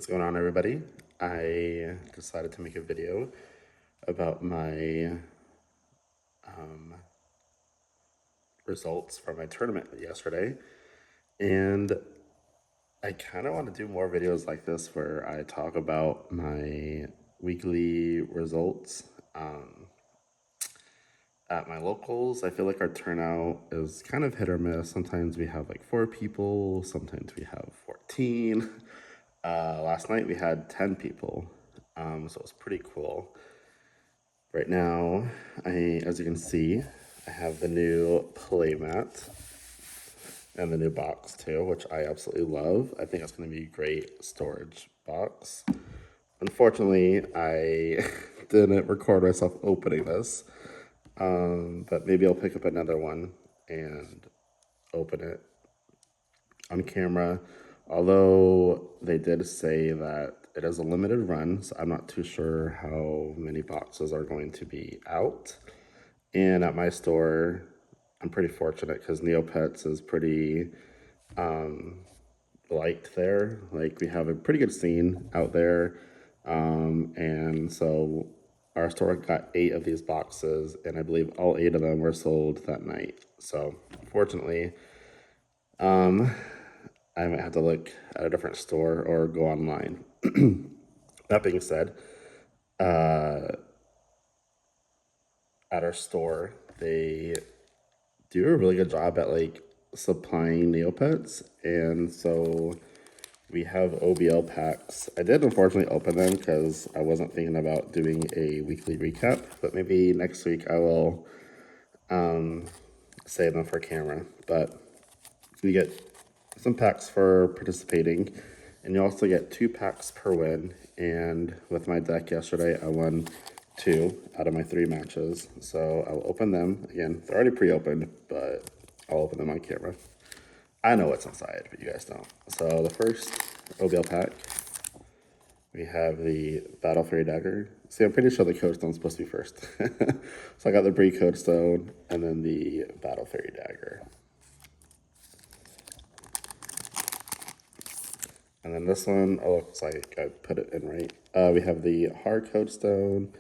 What's going on, everybody? I decided to make a video about my results from my tournament yesterday, and I kind of want to do more videos like this where I talk about my weekly results at my locals. I feel like our turnout is kind of hit or miss. Sometimes we have like 4 people, sometimes we have 14. Last night we had 10 people, so it was pretty cool. Right now, as you can see, I have the new playmat and the new box too, which I absolutely love. I think it's going to be a great storage box. Unfortunately, I didn't record myself opening this, but maybe I'll pick up another one and open it on camera. Although they did say that it is a limited run, so I'm not too sure how many boxes are going to be out. And at my store, I'm pretty fortunate because Neopets is pretty liked there. Like, we have a pretty good scene out there. And so our store got 8 of these boxes, and I believe all 8 of them were sold that night. So fortunately, I might have to look at a different store or go online. That being said, at our store, they do a really good job at like supplying Neopets, and so we have OBL packs. I did unfortunately open them because I wasn't thinking about doing a weekly recap, but maybe next week I will save them for camera. But you get some packs for participating, and you also get 2 packs per win. And with my deck yesterday, I won 2 out of my 3 matches. So I'll open them. Again, they're already pre-opened, but I'll open them on camera. I know what's inside, but you guys don't. So the first OBL pack, we have the Battle Fairy Dagger. See, I'm pretty sure the Code Stone's supposed to be first. So I got the Bree Code Stone and then the Battle Fairy Dagger. And then this one, oh, looks like I put it in right. We have the Hard Code Stone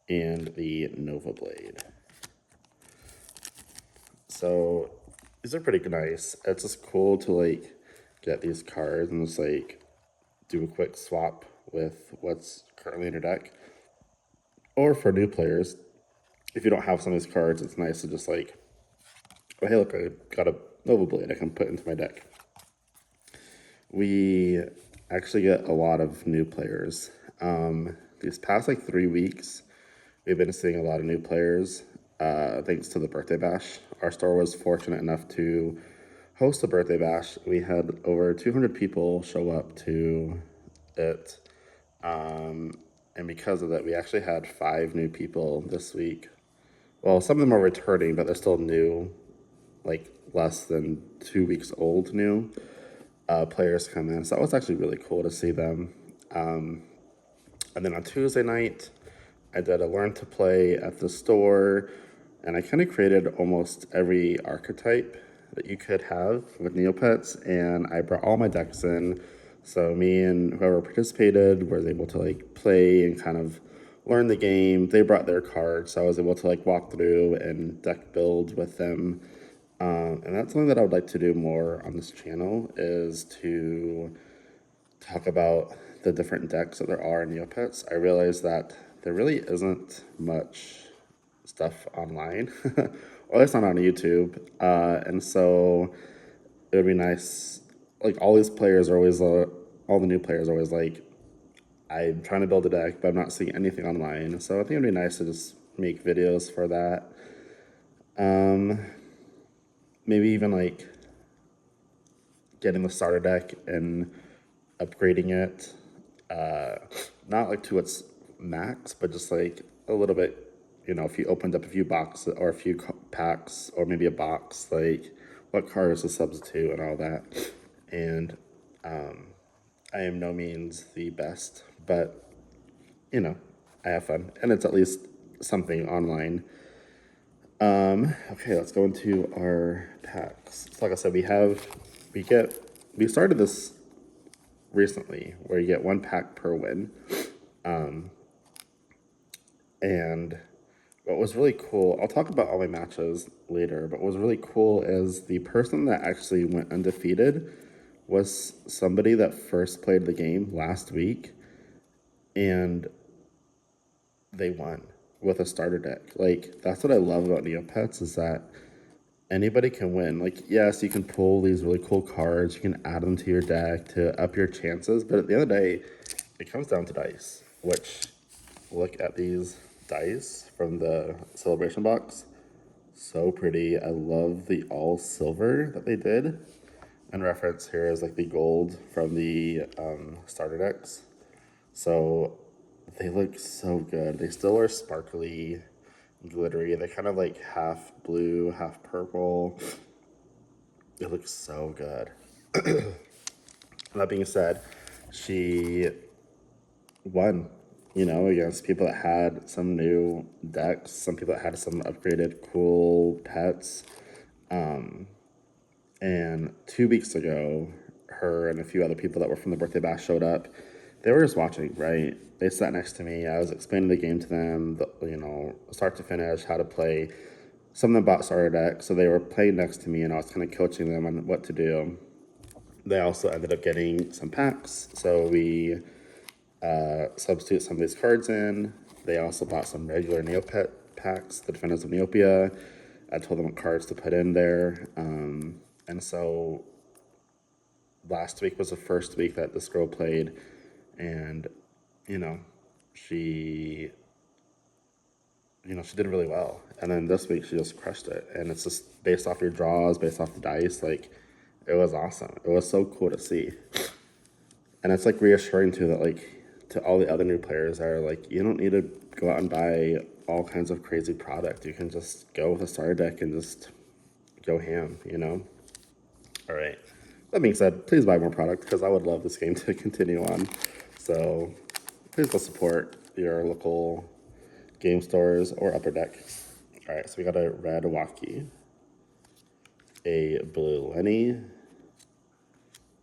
and the Nova Blade. So these are pretty nice. It's just cool to like get these cards and just like do a quick swap with what's currently in your deck. Or for new players, if you don't have some of these cards, it's nice to just like, oh hey, look, I got a Nova Blade I can put into my deck. We actually get a lot of new players. These past like 3 weeks, we've been seeing a lot of new players thanks to the birthday bash. Our store was fortunate enough to host a birthday bash. We had over 200 people show up to it. And because of that, we actually had 5 new people this week. Well, some of them are returning, but they're still new, like less than 2 weeks old new. Players come in, so that was actually really cool to see them. And then on Tuesday night, I did a learn to play at the store, and I kind of created almost every archetype that you could have with Neopets, and I brought all my decks in. So me and whoever participated was able to like play and kind of learn the game. They brought their cards, so I was able to like walk through and deck build with them. And that's something that I would like to do more on this channel, is to talk about the different decks that there are in Neopets. I realize that there really isn't much stuff online, or at least not on YouTube. And so it would be nice, like all these players are always, all the new players are always like, I'm trying to build a deck, but I'm not seeing anything online. So I think it'd be nice to just make videos for that. Maybe even like getting the starter deck and upgrading it, not like to its max, but just like a little bit, you know, if you opened up a few boxes or a few packs or maybe a box, like what cards to substitute and all that. And I am no means the best, but you know, I have fun, and it's at least something online. Okay, let's go into our packs. So like I said, we started this recently where you get 1 pack per win. And what was really cool, I'll talk about all my matches later, but what was really cool is the person that actually went undefeated was somebody that first played the game last week, and they won with a starter deck. Like, that's what I love about Neopets, is that anybody can win. Like, yes, you can pull these really cool cards, you can add them to your deck to up your chances, but at the end of the day, it comes down to dice, which, look at these dice from the celebration box. So pretty. I love the all silver that they did. And reference here is like the gold from the starter decks. So they look so good. They still are sparkly, glittery. They're kind of like half blue, half purple. It looks so good. That being said, she won, against people that had some new decks, some people that had some upgraded cool pets. And 2 weeks ago, her and a few other people that were from the birthday bash showed up. They were just watching, right? They sat next to me. I was explaining the game to them, start to finish, how to play. Some of them bought starter decks, so they were playing next to me, and I was kind of coaching them on what to do. They also ended up getting some packs, so we substitute some of these cards in. They also bought some regular Neopet packs, the Defenders of Neopia. I told them what cards to put in there. And so last week was the first week that this girl played, and she she did really well. And then this week she just crushed it. And it's just based off your draws, based off the dice. Like, it was awesome. It was so cool to see. And it's like reassuring too that, like, to all the other new players that are like, you don't need to go out and buy all kinds of crazy product. You can just go with a starter deck and just go ham, All right. That being said, please buy more product because I would love this game to continue on. So please go support your local game stores or Upper Deck. All right, so we got a red Waki, a blue Lenny,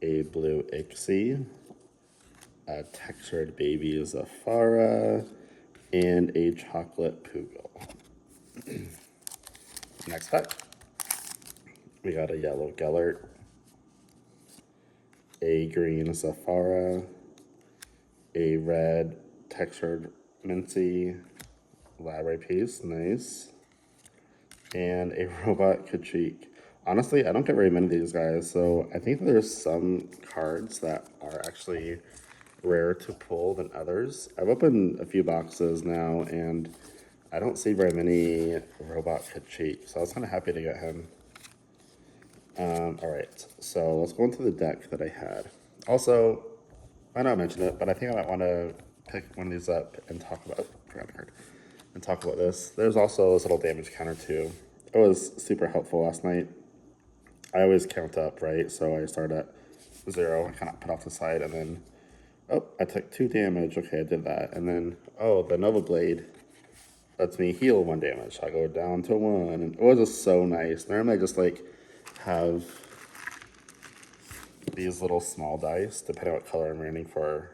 a blue Ixie, a textured baby Zafara, and a chocolate Poogle. Next pack, we got a yellow Gellert, a green Zafara, a red textured Mincy, library piece, nice, and a robot Kachik. Honestly, I don't get very many of these guys, so I think there's some cards that are actually rare to pull than others. I've opened a few boxes now, and I don't see very many robot Kachik, so I was kind of happy to get him. All right, so let's go into the deck that I had. Also, I know I mentioned it, but I think I might want to pick one of these up and talk about this. There's also this little damage counter too. It was super helpful last night. I always count up, right? So I start at 0, I kind of put off the side, and then, oh, I took 2 damage. Okay, I did that. And then, oh, the Nova Blade lets me heal 1 damage. I go down to 1, and it was just so nice. Normally I just like have these little small dice, depending on what color I'm running for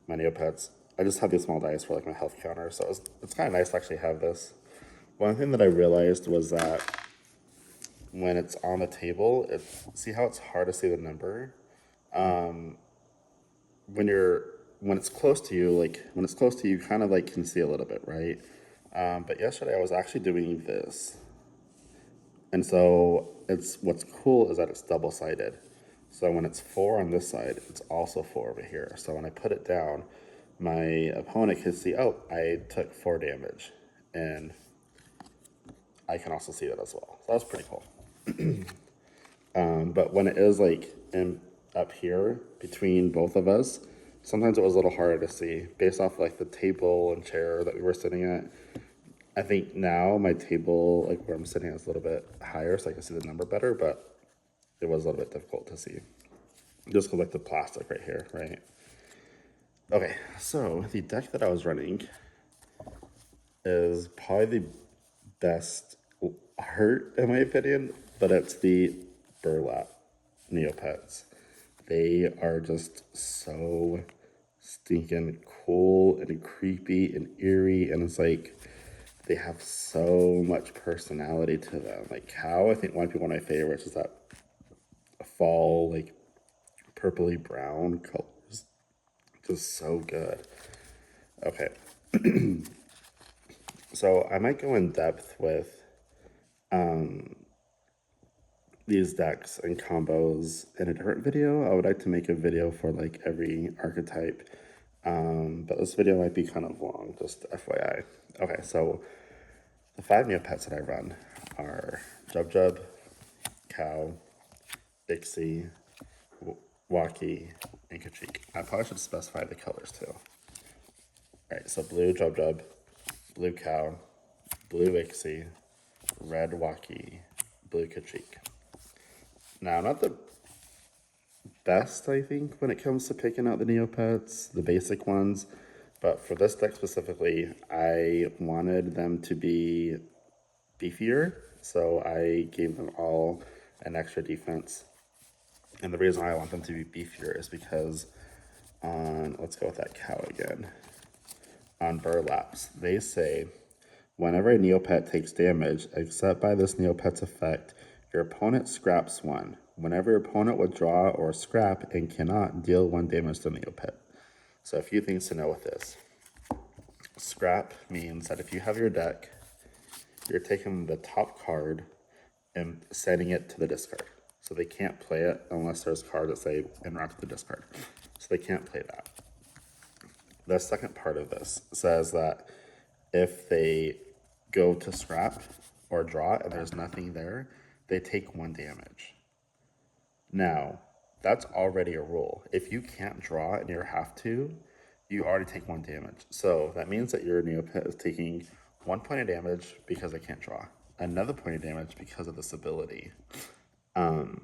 my Neopets. I just have these small dice for like my health counter, so it's kind of nice to actually have this. One thing that I realized was that when it's on the table, see how it's hard to see the number? When it's close to you, you kind of like can see a little bit, right? But yesterday I was actually doing this. And so what's cool is that it's double-sided. So when it's 4 on this side, it's also 4 over here. So when I put it down, my opponent can see, oh, I took 4 damage. And I can also see that as well. So that's pretty cool. But when it is like up here between both of us, sometimes it was a little harder to see based off like the table and chair that we were sitting at. I think now my table, like where I'm sitting, is a little bit higher, so I can see the number better, but it was a little bit difficult to see. Just because like the plastic right here, right? Okay, so the deck that I was running is probably the best art in my opinion, but it's the Burlap Neopets. they are just so stinking cool and creepy and eerie, and it's like they have so much personality to them. Like Cow, I think might be one of my favorites, is that fall, like purpley brown colors. Just so good. Okay. So I might go in depth with these decks and combos in a different video. I would like to make a video for like every archetype. But this video might be kind of long, just FYI. Okay, so the 5 Neopets that I run are Jub, Cow, Ixie, Waki, and Kachik. I probably should specify the colors too. Alright, so blue Jub, blue Cow, blue Ixie, red Waki, blue Kachik. Now, not the best, I think, when it comes to picking out the Neopets, the basic ones, but for this deck specifically, I wanted them to be beefier, so I gave them all an extra defense. And the reason why I want them to be beefier is because let's go with that Cow again. On Burlaps, they say, whenever a Neopet takes damage, except by this Neopet's effect, your opponent scraps 1. Whenever your opponent would draw or scrap and cannot, deal 1 damage to the Neopet. So a few things to know with this. Scrap means that if you have your deck, you're taking the top card and sending it to the discard. So they can't play it unless there's cards that say interact with the discard. So they can't play that. The second part of this says that if they go to scrap or draw and there's nothing there, they take 1 damage. Now, that's already a rule. If you can't draw and you have to, you already take 1 damage. So that means that your Neopet is taking 1 point of damage because they can't draw, another point of damage because of this ability. So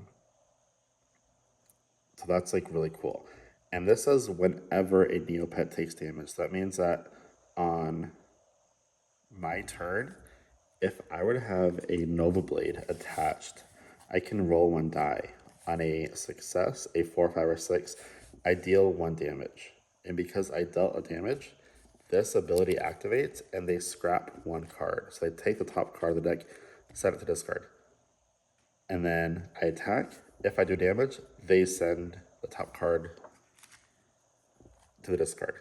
that's like really cool. And this says whenever a Neopet takes damage. So that means that on my turn, if I were to have a Nova Blade attached, I can roll 1 die. On a success, a 4, 5, or 6, I deal 1 damage. And because I dealt a damage, this ability activates and they scrap 1 card. So they take the top card of the deck, set it to discard. And then I attack. If I do damage, they send the top card to the discard.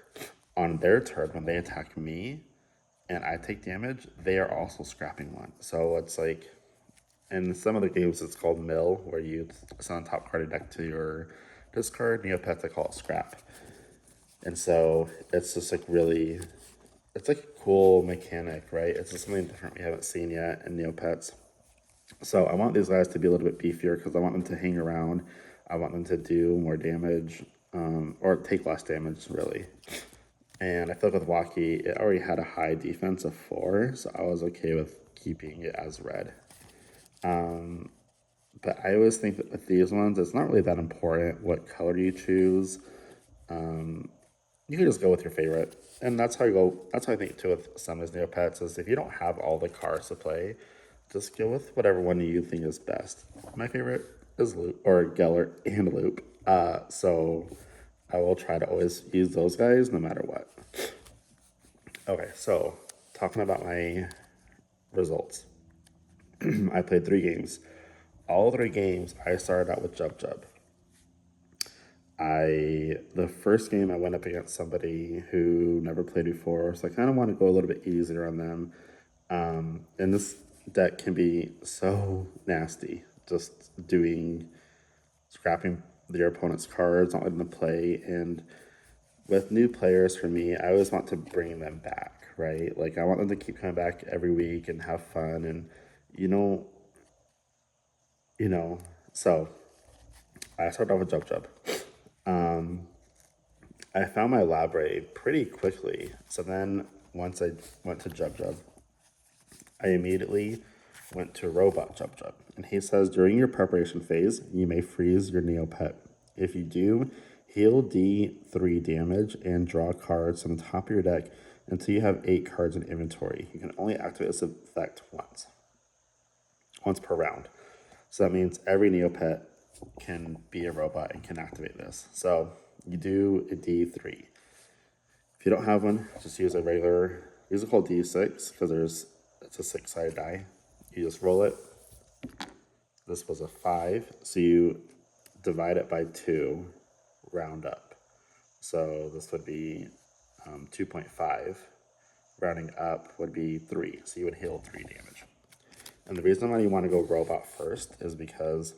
On their turn, when they attack me and I take damage, they are also scrapping 1. So it's like, in some of the games, it's called mill, where you send a top card of deck to your discard. Neopets, I call it scrap. And so it's just like really, it's like a cool mechanic, right? It's just something different we haven't seen yet in Neopets. So I want these guys to be a little bit beefier because I want them to hang around. I want them to do more damage, or take less damage, really. And I feel like with Waki, it already had a high defense of 4, so I was okay with keeping it as red. But I always think that with these ones, it's not really that important what color you choose. You can just go with your favorite. And that's how you go. That's how I think too with some of these Neopets is if you don't have all the cards to play, just go with whatever one you think is best. My favorite is Loop or Gellert and Loop. So I will try to always use those guys no matter what. Okay, so talking about my results. I played 3 games. All 3 games, I started out with Jub. The first game I went up against somebody who never played before, so I kind of want to go a little bit easier on them. And this deck can be so nasty, just scrapping your opponent's cards, not letting them play. And with new players, for me, I always want to bring them back, right? Like I want them to keep coming back every week and have fun, and so I started off with Jub. I found my library pretty quickly. So then once I went to Jub, I immediately went to Robot Jub. And he says, during your preparation phase, you may freeze your Neopet. If you do, heal D3 damage and draw cards from the top of your deck until you have 8 cards in inventory. You can only activate this effect once per round. So that means every Neopet can be a robot and can activate this. So you do a D3. If you don't have one, just use a regular, these are called D6 because it's a 6-sided die. You just roll it. This was a 5, so you divide it by 2, round up. So this would be 2.5. Rounding up would be 3, so you would heal 3 damage. And the reason why you want to go robot first is because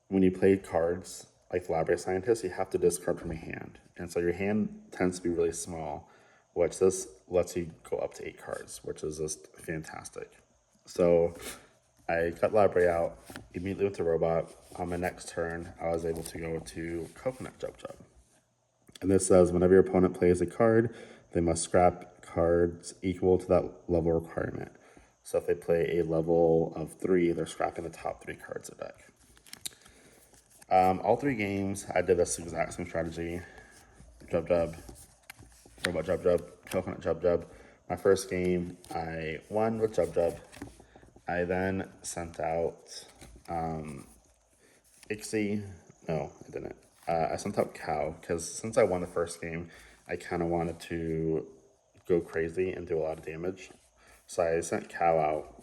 when you play cards like the Library Scientist, you have to discard from your hand. And so your hand tends to be really small, which this lets you go up to 8 cards, which is just fantastic. So I cut Library out, immediately went to robot. On my next turn, I was able to go to Coconut Jub Jub. And this says, whenever your opponent plays a card, they must scrap cards equal to that level requirement. So if they play a level of 3, they're scrapping the top 3 cards of the deck. All 3 games, I did this exact same strategy. Jub Jub, Robot Jub Jub, Coconut Jub Jub. My first game, I won with Jub Jub. I then sent out Ixie. No, I didn't. I sent out Cow, because since I won the first game, I kind of wanted to go crazy and do a lot of damage. So I sent Cow out,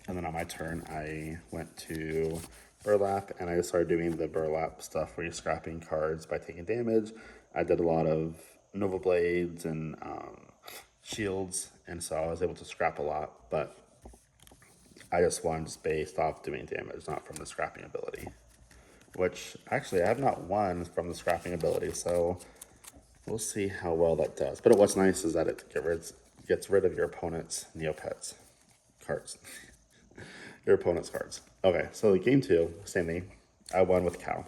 and then on my turn, I went to Burlap, and I started doing the Burlap stuff where you're scrapping cards by taking damage. I did a lot of Nova Blades and shields, and so I was able to scrap a lot, but I just won just based off doing damage, not from the scrapping ability. Which, actually, I have not won from the scrapping ability, so we'll see how well that does. But what's nice is that it gets rid of your opponent's Neopets cards. Your opponent's cards. Okay, so game 2, same thing. I won with Cow.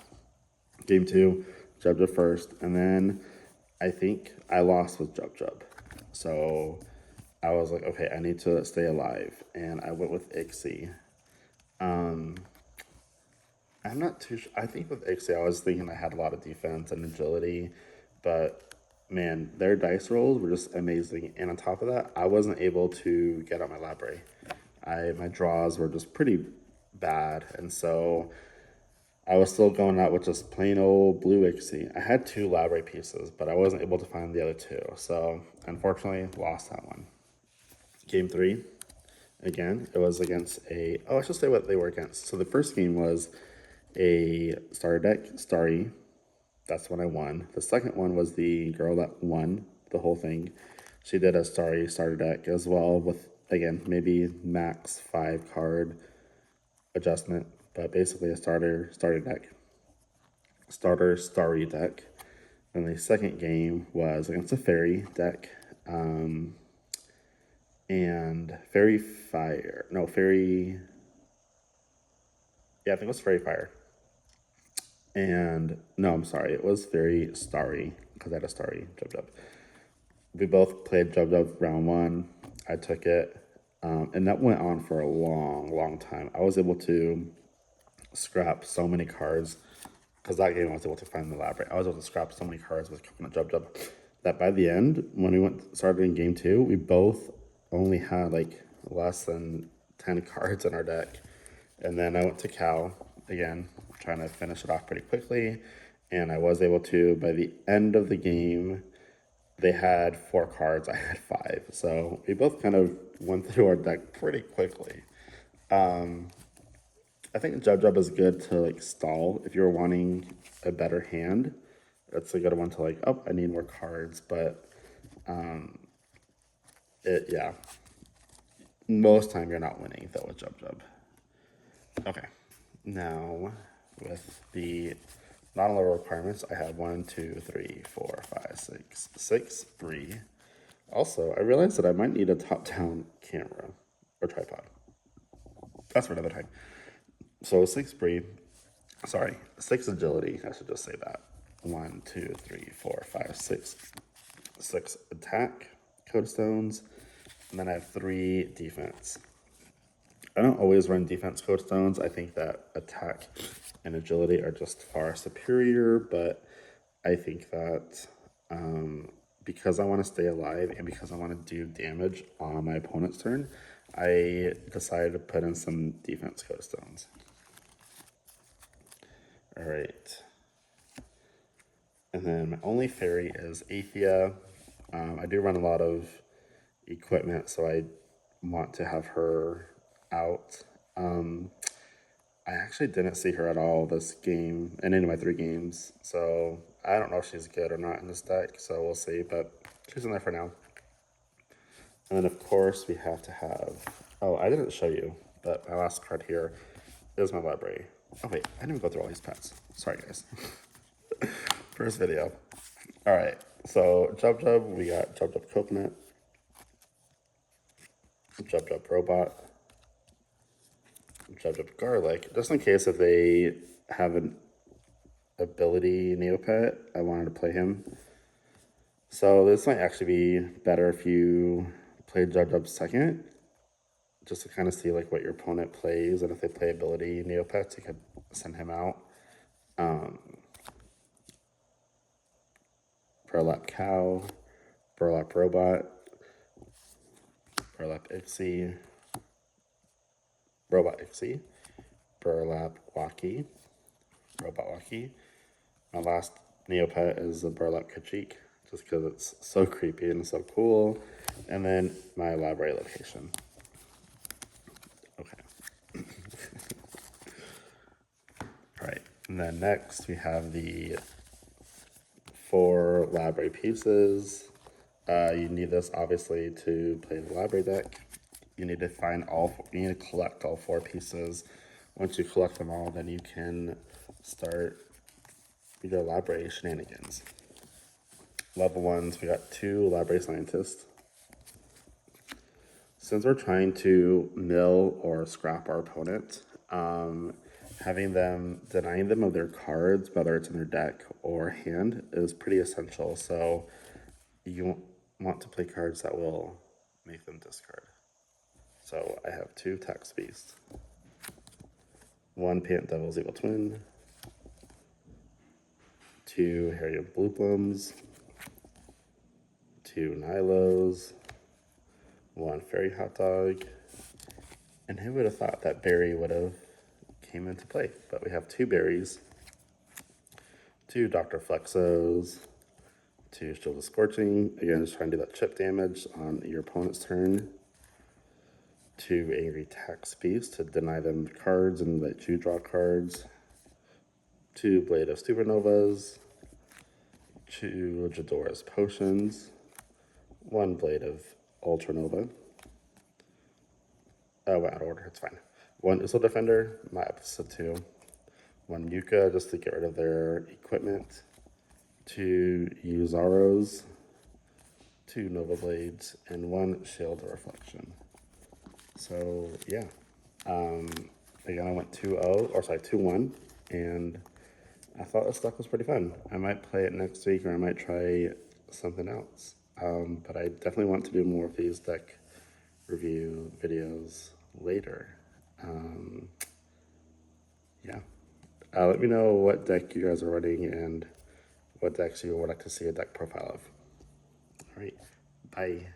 Game 2, Jub Jub first, and then I think I lost with Jub Jub. So I was like, okay, I need to stay alive, and I went with Ixie. I'm not too sure. I think with Ixie, I was thinking I had a lot of defense and agility, but man, their dice rolls were just amazing. And on top of that, I wasn't able to get out my library. My draws were just pretty bad, and so I was still going out with just plain old blue Ixie. I had 2 library pieces, but I wasn't able to find the other 2, so unfortunately lost that one. Game 3, again, it was against I should say what they were against. So the first game was a starter deck, Starry. That's when I won. The second one was the girl that won the whole thing. She did a Starry starter deck as well with, again, maybe max 5 card adjustment, but basically a starter deck. Starter Starry deck. And the second game was against a fairy deck. And Fairy Fire. No, Fairy. Yeah, I think it was Fairy Fire. And no, I'm sorry, it was Fairy Starry, because I had a Starry Jub Jub. We both played Jub Jub round 1. I took it, and that went on for a long time. I was able to scrap so many cards, because that game I was able to find the library. I was able to scrap so many cards with Coconut Jub Jub that by the end, when we started in game 2, we both only had like less than 10 cards in our deck. And then I went to Cow again, trying to finish it off pretty quickly, and I was able to. By the end of the game, they had 4 cards, I had 5, so we both kind of went through our deck pretty quickly. I think Jub Jub is good to like stall if you're wanting a better hand. It's a good one to like, oh, I need more cards, but yeah, most time you're not winning though with Jub Jub. Okay, now with the non-level requirements, I have 1, 2, 3, 4, 5, 6 Bree. Also, I realized that I might need a top-down camera or tripod. That's for another time. So 6 Bree, 6 agility. I should just say that. 1, 2, 3, 4, 5, 6. 6 attack, code stones, and then I have 3 defense. I don't always run defense code stones. I think that attack and agility are just far superior, but I think that because I want to stay alive and because I want to do damage on my opponent's turn, I decided to put in some defense code stones. All right. And then my only fairy is Athea. I do run a lot of equipment, so I want to have her out. I actually didn't see her at all this game, in any of my 3 games, so I don't know if she's good or not in this deck, so we'll see, but she's in there for now. And then, of course, we have to have... Oh, I didn't show you, but my last card here is my library. Oh, wait, I didn't even go through all these pets. Sorry, guys. First video. All right, so Jub Jub, we got Jub Jub Coconut, Jub Jub Robot, Jub Jub Garlic, just in case if they have an ability Neopet, I wanted to play him. So this might actually be better if you play Jub Jub second, just to kind of see like what your opponent plays, and if they play ability Neopets, you could send him out. Burlap Cow, Burlap Robot, Burlap Ixie, Robot Ixie, Burlap Wacky, Robot Wacky. My last Neopet is the Burlap Kachik, just because it's so creepy and so cool. And then my library location. Okay. All right, and then next we have the 4 library pieces. You need this obviously to play the library deck. You need to you need to collect all 4 pieces. Once you collect them all, then you can start your library shenanigans. Level 1s, we got 2 library scientists. Since we're trying to mill or scrap our opponent, denying them of their cards, whether it's in their deck or hand, is pretty essential. So you want to play cards that will make them discard. So I have 2 Tax Beasts, 1 Pant Devil's Evil Twin, 2 Harriet Bloopums, 2 Nilos, 1 Fairy Hot Dog, and who would have thought that berry would have came into play? But we have 2 berries, 2 Dr. Flexos, 2 Shield of Scorching, again just trying to do that chip damage on your opponent's turn, 2 Angry Tax Beasts to deny them cards and let you draw cards, 2 Blade of Supernovas, 2 Jadora's Potions, 1 Blade of Ultranova. Oh, out of order, it's fine. 1 Uso Defender, my opposite 2. 1 Yuka, just to get rid of their equipment. 2 Uzaros, 2 Nova Blades, and 1 Shield of Reflection. So, yeah. Again, I went 2-1, and I thought this deck was pretty fun. I might play it next week, or I might try something else. But I definitely want to do more of these deck review videos later. Yeah. Let me know what deck you guys are running and what decks you would like to see a deck profile of. All right. Bye.